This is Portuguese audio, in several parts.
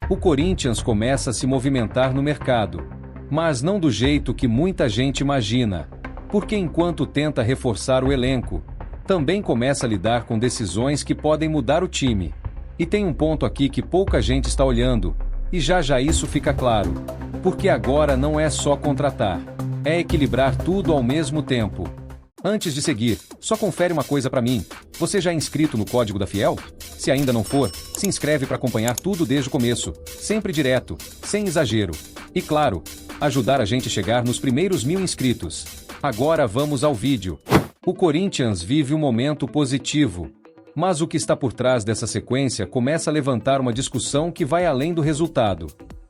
O Corinthians começa a se movimentar no mercado, mas não do jeito que muita gente imagina, porque enquanto tenta reforçar o elenco, também começa a lidar com decisões que podem mudar o time. E tem um ponto aqui que pouca gente está olhando, e já já isso fica claro, porque agora não é só contratar, é equilibrar tudo ao mesmo tempo. Antes de seguir, só confere uma coisa pra mim, você já é inscrito no Código da Fiel? Se ainda não for, se inscreve para acompanhar tudo desde o começo, sempre direto, sem exagero. E claro, ajudar a gente a chegar nos primeiros 1000 inscritos. Agora vamos ao vídeo. O Corinthians vive um momento positivo, mas o que está por trás dessa sequência começa a levantar uma discussão que vai além do resultado.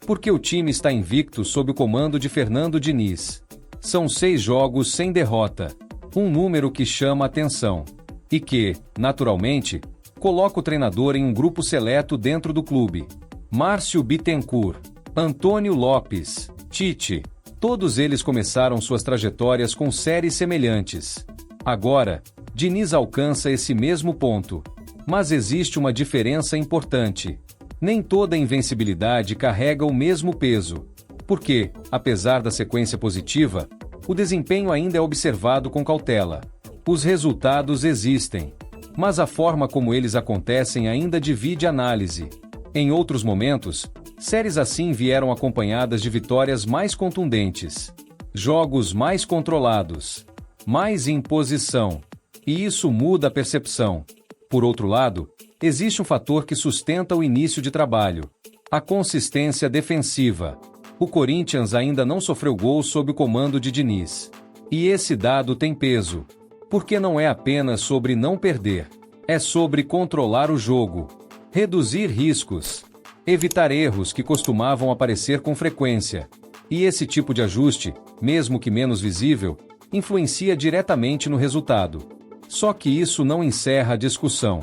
Porque o time está invicto sob o comando de Fernando Diniz. São 6 jogos sem derrota, um número que chama a atenção. E que, naturalmente, coloca o treinador em um grupo seleto dentro do clube. Márcio Bittencourt, Antônio Lopes, Tite, todos eles começaram suas trajetórias com séries semelhantes. Agora, Diniz alcança esse mesmo ponto. Mas existe uma diferença importante. Nem toda invencibilidade carrega o mesmo peso. Porque, apesar da sequência positiva, o desempenho ainda é observado com cautela. Os resultados existem, mas a forma como eles acontecem ainda divide análise. Em outros momentos, séries assim vieram acompanhadas de vitórias mais contundentes, jogos mais controlados, mais imposição, e isso muda a percepção. Por outro lado, existe um fator que sustenta o início de trabalho: a consistência defensiva. O Corinthians ainda não sofreu gols sob o comando de Diniz. E esse dado tem peso, porque não é apenas sobre não perder, é sobre controlar o jogo, reduzir riscos, evitar erros que costumavam aparecer com frequência. E esse tipo de ajuste, mesmo que menos visível, influencia diretamente no resultado. Só que isso não encerra a discussão,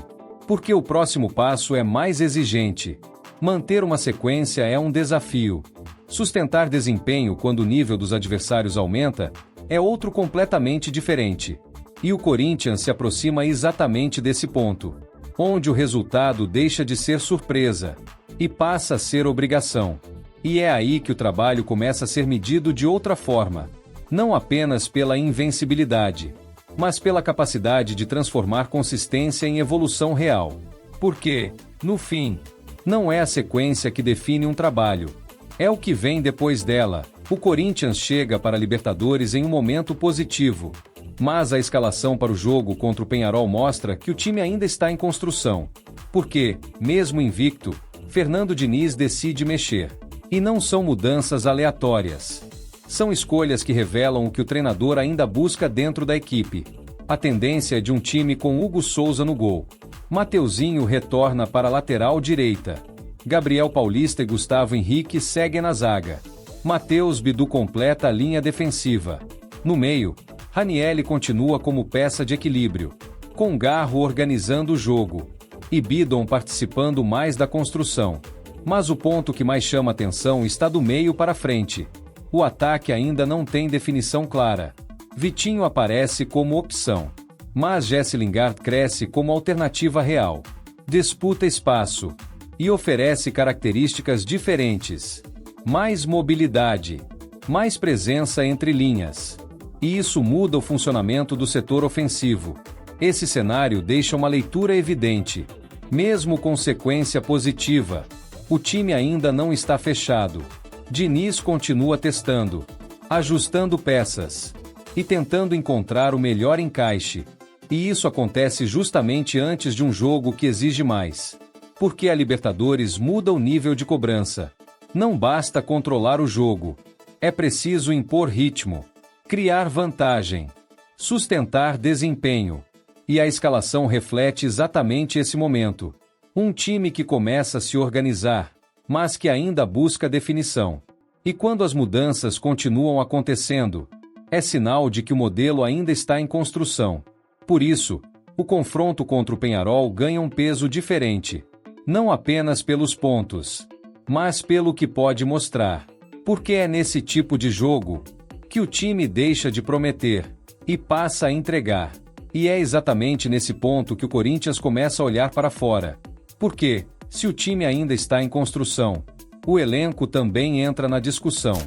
porque o próximo passo é mais exigente. Manter uma sequência é um desafio. Sustentar desempenho quando o nível dos adversários aumenta é outro completamente diferente. E o Corinthians se aproxima exatamente desse ponto, onde o resultado deixa de ser surpresa e passa a ser obrigação. E é aí que o trabalho começa a ser medido de outra forma, não apenas pela invencibilidade, mas pela capacidade de transformar consistência em evolução real. Porque, no fim, não é a sequência que define um trabalho, é o que vem depois dela. O Corinthians chega para a Libertadores em um momento positivo, mas a escalação para o jogo contra o Peñarol mostra que o time ainda está em construção. Porque, mesmo invicto, Fernando Diniz decide mexer. E não são mudanças aleatórias. São escolhas que revelam o que o treinador ainda busca dentro da equipe. A tendência é de um time com Hugo Souza no gol. Mateuzinho retorna para a lateral direita. Gabriel Paulista e Gustavo Henrique seguem na zaga. Matheus Bidu completa a linha defensiva. No meio, Ranielli continua como peça de equilíbrio, com Garro organizando o jogo e Bidon participando mais da construção. Mas o ponto que mais chama atenção está do meio para frente. O ataque ainda não tem definição clara. Vitinho aparece como opção, mas Jesse Lingard cresce como alternativa real. Disputa espaço e oferece características diferentes. Mais mobilidade, mais presença entre linhas. E isso muda o funcionamento do setor ofensivo. Esse cenário deixa uma leitura evidente. Mesmo com sequência positiva, o time ainda não está fechado. Diniz continua testando, ajustando peças e tentando encontrar o melhor encaixe. E isso acontece justamente antes de um jogo que exige mais. Porque a Libertadores muda o nível de cobrança. Não basta controlar o jogo. É preciso impor ritmo, criar vantagem, sustentar desempenho. E a escalação reflete exatamente esse momento. Um time que começa a se organizar, mas que ainda busca definição. E quando as mudanças continuam acontecendo, é sinal de que o modelo ainda está em construção. Por isso, o confronto contra o Peñarol ganha um peso diferente. Não apenas pelos pontos, mas pelo que pode mostrar. Porque é nesse tipo de jogo que o time deixa de prometer e passa a entregar. E é exatamente nesse ponto que o Corinthians começa a olhar para fora. Porque, Se o time ainda está em construção, o elenco também entra na discussão.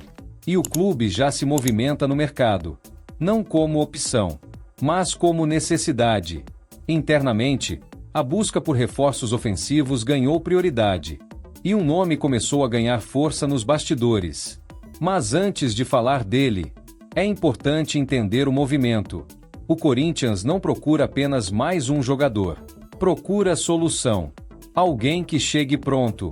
E o clube já se movimenta no mercado, não como opção, mas como necessidade. Internamente, a busca por reforços ofensivos ganhou prioridade. E um nome começou a ganhar força nos bastidores. Mas antes de falar dele, é importante entender o movimento. O Corinthians não procura apenas mais um jogador. Procura solução. Alguém que chegue pronto,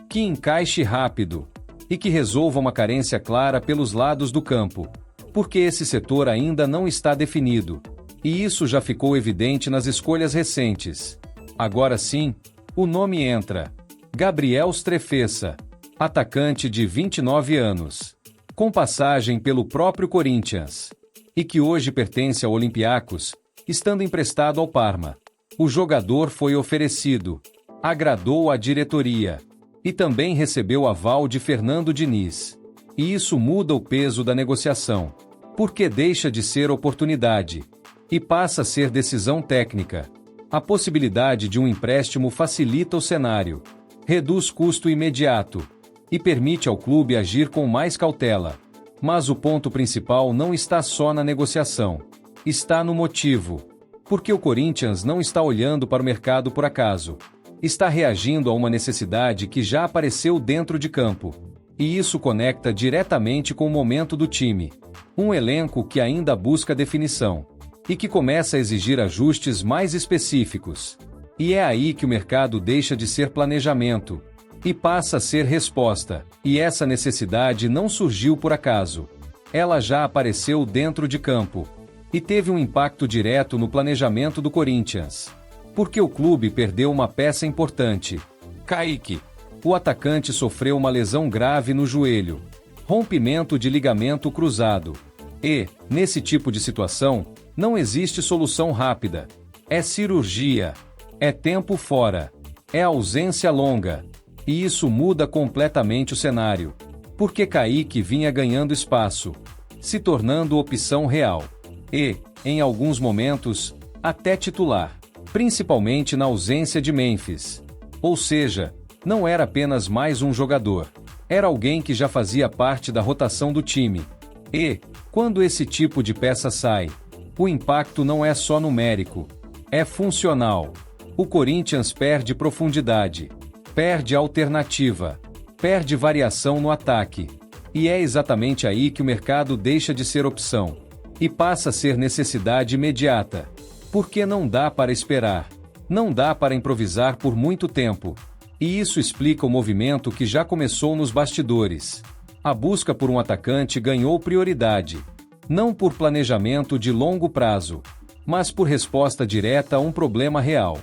que encaixe rápido e que resolva uma carência clara pelos lados do campo. Porque esse setor ainda não está definido. E isso já ficou evidente nas escolhas recentes. Agora sim, o nome entra. Gabriel Strefezza, atacante de 29 anos, com passagem pelo próprio Corinthians, e que hoje pertence ao Olympiacos, estando emprestado ao Parma. O jogador foi oferecido, agradou a diretoria, e também recebeu aval de Fernando Diniz. E isso muda o peso da negociação, porque deixa de ser oportunidade, e passa a ser decisão técnica. A possibilidade de um empréstimo facilita o cenário, reduz custo imediato e permite ao clube agir com mais cautela. Mas o ponto principal não está só na negociação. Está no motivo. Porque o Corinthians não está olhando para o mercado por acaso. Está reagindo a uma necessidade que já apareceu dentro de campo. E isso conecta diretamente com o momento do time. Um elenco que ainda busca definição. E que começa a exigir ajustes mais específicos. E é aí que o mercado deixa de ser planejamento e passa a ser resposta. E essa necessidade não surgiu por acaso. Ela já apareceu dentro de campo e teve um impacto direto no planejamento do Corinthians. Porque o clube perdeu uma peça importante. Kaique. O atacante sofreu uma lesão grave no joelho, rompimento de ligamento cruzado. E, nesse tipo de situação, não existe solução rápida. É cirurgia. É tempo fora. É ausência longa. E isso muda completamente o cenário. Porque Kaique vinha ganhando espaço, se tornando opção real. E, em alguns momentos, até titular. Principalmente na ausência de Memphis. Ou seja, não era apenas mais um jogador. Era alguém que já fazia parte da rotação do time. E, quando esse tipo de peça sai, o impacto não é só numérico. É funcional. O Corinthians perde profundidade, perde alternativa, perde variação no ataque. E é exatamente aí que o mercado deixa de ser opção e passa a ser necessidade imediata. Porque não dá para esperar, não dá para improvisar por muito tempo. E isso explica o movimento que já começou nos bastidores. A busca por um atacante ganhou prioridade, não por planejamento de longo prazo, mas por resposta direta a um problema real.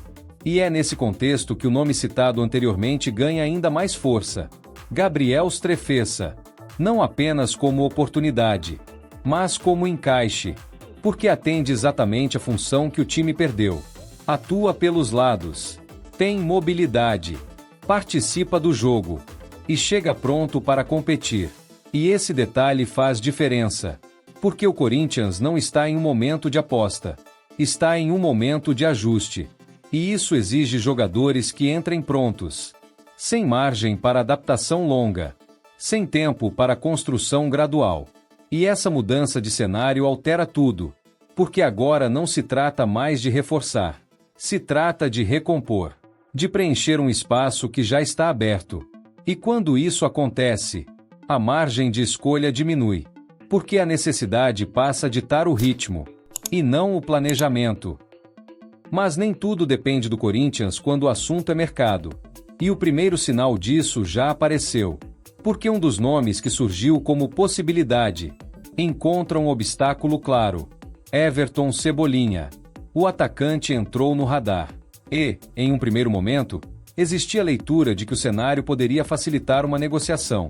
E é nesse contexto que o nome citado anteriormente ganha ainda mais força. Gabriel Strefezza. Não apenas como oportunidade, mas como encaixe. Porque atende exatamente a função que o time perdeu. Atua pelos lados. Tem mobilidade. Participa do jogo. E chega pronto para competir. E esse detalhe faz diferença. Porque o Corinthians não está em um momento de aposta. Está em um momento de ajuste. E isso exige jogadores que entrem prontos, sem margem para adaptação longa, sem tempo para construção gradual. E essa mudança de cenário altera tudo, porque agora não se trata mais de reforçar, se trata de recompor, de preencher um espaço que já está aberto. E quando isso acontece, a margem de escolha diminui, porque a necessidade passa a ditar o ritmo, e não o planejamento. Mas nem tudo depende do Corinthians quando o assunto é mercado. E o primeiro sinal disso já apareceu. Porque um dos nomes que surgiu como possibilidade encontra um obstáculo claro. Everton Cebolinha. O atacante entrou no radar. E, em um primeiro momento, existia a leitura de que o cenário poderia facilitar uma negociação,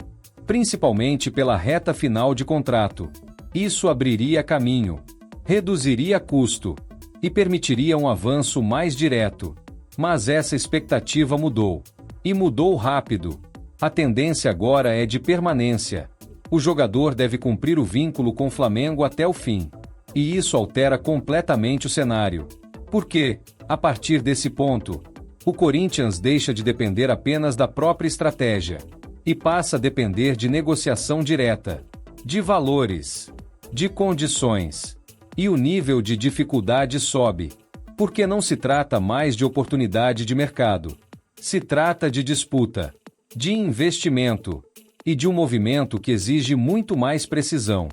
principalmente pela reta final de contrato. Isso abriria caminho, reduziria custo e permitiria um avanço mais direto. Mas essa expectativa mudou. E mudou rápido. A tendência agora é de permanência. O jogador deve cumprir o vínculo com o Flamengo até o fim. E isso altera completamente o cenário. Porque, a partir desse ponto, O Corinthians deixa de depender apenas da própria estratégia e passa a depender de negociação direta, de valores, de condições. E o nível de dificuldade sobe, porque não se trata mais de oportunidade de mercado. Se trata de disputa, de investimento e de um movimento que exige muito mais precisão.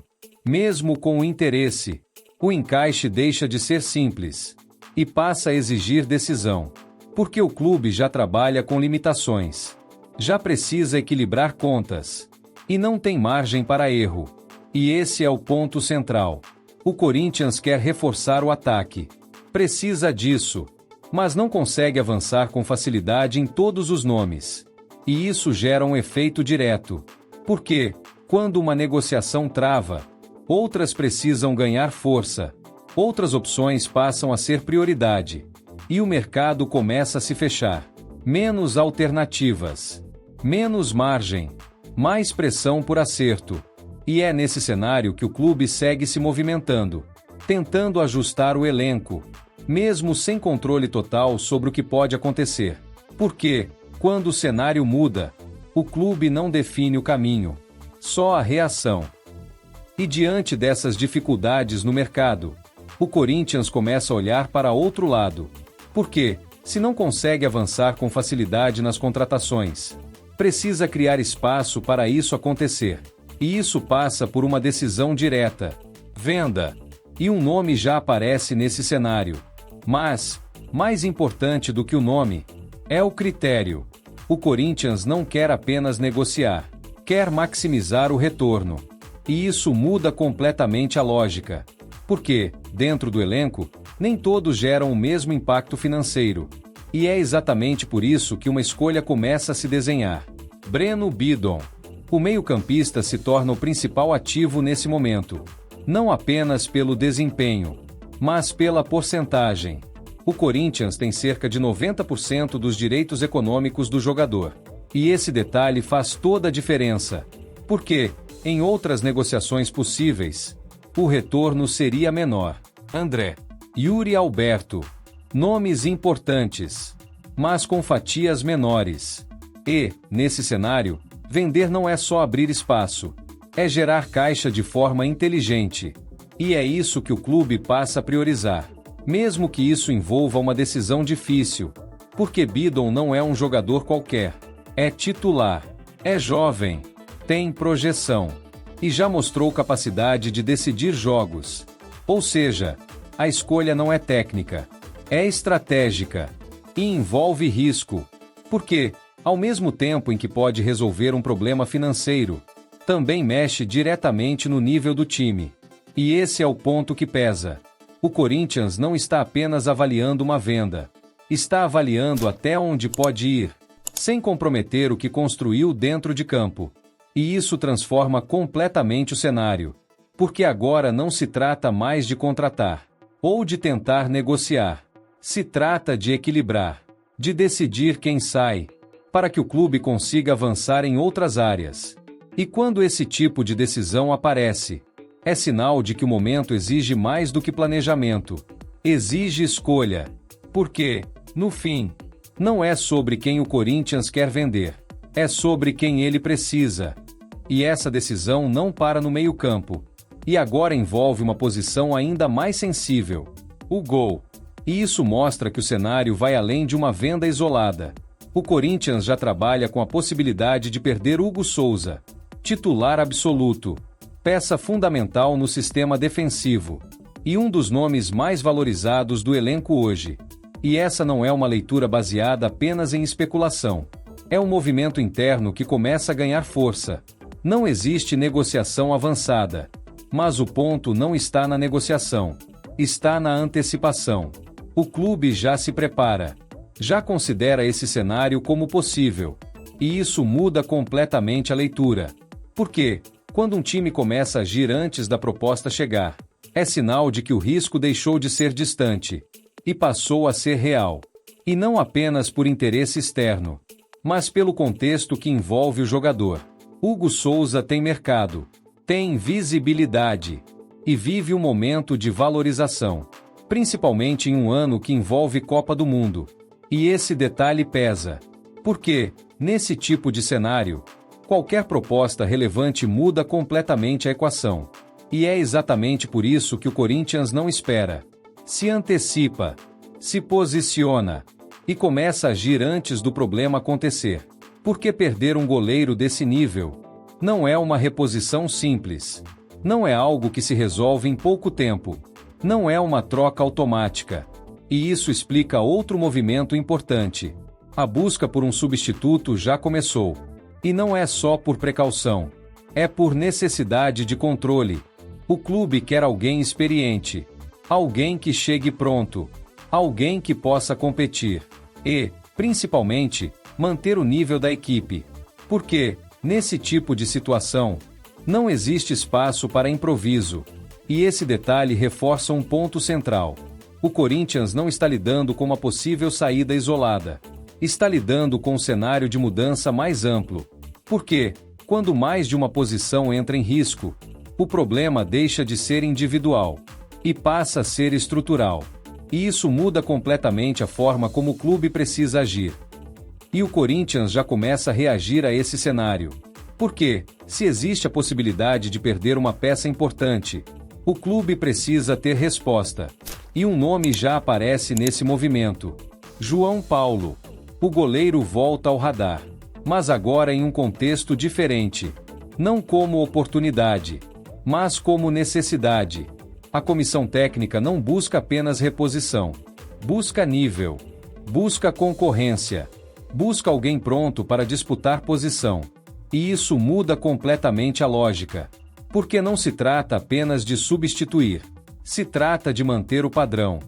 Mesmo com o interesse, o encaixe deixa de ser simples e passa a exigir decisão, porque o clube já trabalha com limitações, já precisa equilibrar contas e não tem margem para erro. E esse é o ponto central. O Corinthians quer reforçar o ataque. Precisa disso, mas não consegue avançar com facilidade em todos os nomes. E isso gera um efeito direto. Porque, quando uma negociação trava, outras precisam ganhar força, outras opções passam a ser prioridade. E o mercado começa a se fechar. Menos alternativas, menos margem, mais pressão por acerto. E é nesse cenário que o clube segue se movimentando, tentando ajustar o elenco, mesmo sem controle total sobre o que pode acontecer. Porque, quando o cenário muda, o clube não define o caminho, só a reação. E diante dessas dificuldades no mercado, o Corinthians começa a olhar para outro lado. Porque, se não consegue avançar com facilidade nas contratações, precisa criar espaço para isso acontecer. E isso passa por uma decisão direta, venda. E um nome já aparece nesse cenário. Mas, mais importante do que o nome, é o critério. O Corinthians não quer apenas negociar, quer maximizar o retorno. E isso muda completamente a lógica. Porque, dentro do elenco, nem todos geram o mesmo impacto financeiro. E é exatamente por isso que uma escolha começa a se desenhar. Breno Bidon. O meio-campista se torna o principal ativo nesse momento. Não apenas pelo desempenho, mas pela porcentagem. O Corinthians tem cerca de 90% dos direitos econômicos do jogador. E esse detalhe faz toda a diferença. Porque, em outras negociações possíveis, o retorno seria menor. André, Yuri Alberto. Nomes importantes, mas com fatias menores. E, nesse cenário, vender não é só abrir espaço, é gerar caixa de forma inteligente. E é isso que o clube passa a priorizar, mesmo que isso envolva uma decisão difícil. Porque Bidon não é um jogador qualquer, é titular, é jovem, tem projeção e já mostrou capacidade de decidir jogos. Ou seja, a escolha não é técnica, é estratégica e envolve risco. Porque, ao mesmo tempo em que pode resolver um problema financeiro, também mexe diretamente no nível do time. E esse é o ponto que pesa. O Corinthians não está apenas avaliando uma venda, está avaliando até onde pode ir, sem comprometer o que construiu dentro de campo. E isso transforma completamente o cenário. Porque agora não se trata mais de contratar, ou de tentar negociar. Se trata de equilibrar, de decidir quem sai, para que o clube consiga avançar em outras áreas. E quando esse tipo de decisão aparece, é sinal de que o momento exige mais do que planejamento. Exige escolha. Porque, no fim, não é sobre quem o Corinthians quer vender, é sobre quem ele precisa. E essa decisão não para no meio-campo. E agora envolve uma posição ainda mais sensível: o gol. E isso mostra que o cenário vai além de uma venda isolada. O Corinthians já trabalha com a possibilidade de perder Hugo Souza, titular absoluto, peça fundamental no sistema defensivo, e um dos nomes mais valorizados do elenco hoje. E essa não é uma leitura baseada apenas em especulação. É um movimento interno que começa a ganhar força. Não existe negociação avançada. Mas o ponto não está na negociação. Está na antecipação. O clube já se prepara. Já considera esse cenário como possível. E isso muda completamente a leitura. Porque, quando um time começa a agir antes da proposta chegar, é sinal de que o risco deixou de ser distante e passou a ser real. E não apenas por interesse externo, mas pelo contexto que envolve o jogador. Hugo Souza tem mercado, tem visibilidade e vive um momento de valorização, principalmente em um ano que envolve Copa do Mundo. E esse detalhe pesa. Porque, nesse tipo de cenário, qualquer proposta relevante muda completamente a equação. E é exatamente por isso que o Corinthians não espera. Se antecipa, se posiciona e começa a agir antes do problema acontecer. Porque perder um goleiro desse nível não é uma reposição simples. Não é algo que se resolve em pouco tempo. Não é uma troca automática. E isso explica outro movimento importante. A busca por um substituto já começou. E não é só por precaução. É por necessidade de controle. O clube quer alguém experiente. Alguém que chegue pronto. Alguém que possa competir. E, principalmente, manter o nível da equipe. Porque, nesse tipo de situação, não existe espaço para improviso. E esse detalhe reforça um ponto central. O Corinthians não está lidando com uma possível saída isolada. Está lidando com um cenário de mudança mais amplo. Porque, quando mais de uma posição entra em risco, o problema deixa de ser individual e passa a ser estrutural. E isso muda completamente a forma como o clube precisa agir. E o Corinthians já começa a reagir a esse cenário. Porque, se existe a possibilidade de perder uma peça importante, o clube precisa ter resposta. E um nome já aparece nesse movimento: João Paulo. O goleiro volta ao radar. Mas agora em um contexto diferente. Não como oportunidade, mas como necessidade. A comissão técnica não busca apenas reposição. Busca nível. Busca concorrência. Busca alguém pronto para disputar posição. E isso muda completamente a lógica. Porque não se trata apenas de substituir. Se trata de manter o padrão.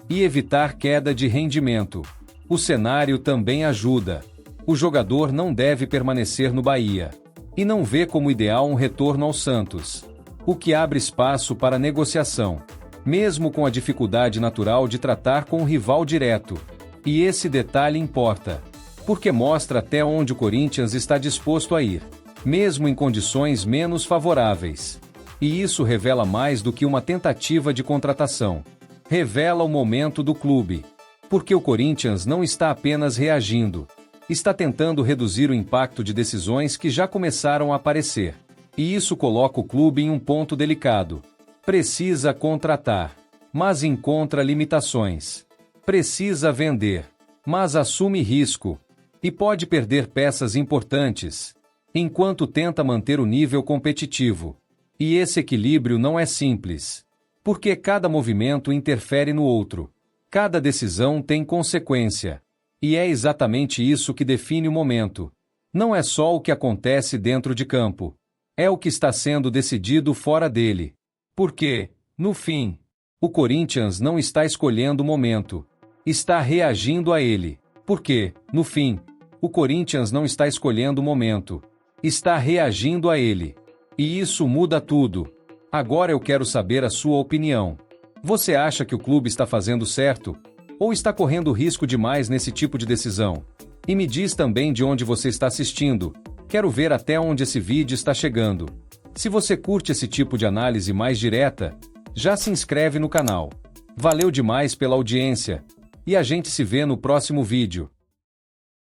E evitar queda de rendimento. O cenário também ajuda. O jogador não deve permanecer no Bahia. E não vê como ideal um retorno ao Santos. O que abre espaço para negociação. Mesmo com a dificuldade natural de tratar com um rival direto. E esse detalhe importa. Porque mostra até onde o Corinthians está disposto a ir. Mesmo em condições menos favoráveis. E isso revela mais do que uma tentativa de contratação. Revela o momento do clube. Porque o Corinthians não está apenas reagindo. Está tentando reduzir o impacto de decisões que já começaram a aparecer. E isso coloca o clube em um ponto delicado. Precisa contratar, mas encontra limitações. Precisa vender, mas assume risco. E pode perder peças importantes, enquanto tenta manter o nível competitivo. E esse equilíbrio não é simples. Porque cada movimento interfere no outro. Cada decisão tem consequência. E é exatamente isso que define o momento. Não é só o que acontece dentro de campo. É o que está sendo decidido fora dele. Porque, no fim, o Corinthians não está escolhendo o momento. Está reagindo a ele. Porque, no fim, o Corinthians não está escolhendo o momento. Está reagindo a ele. E isso muda tudo. Agora eu quero saber a sua opinião. Você acha que o clube está fazendo certo? Ou está correndo risco demais nesse tipo de decisão? E me diz também de onde você está assistindo. Quero ver até onde esse vídeo está chegando. Se você curte esse tipo de análise mais direta, já se inscreve no canal. Valeu demais pela audiência. E a gente se vê no próximo vídeo.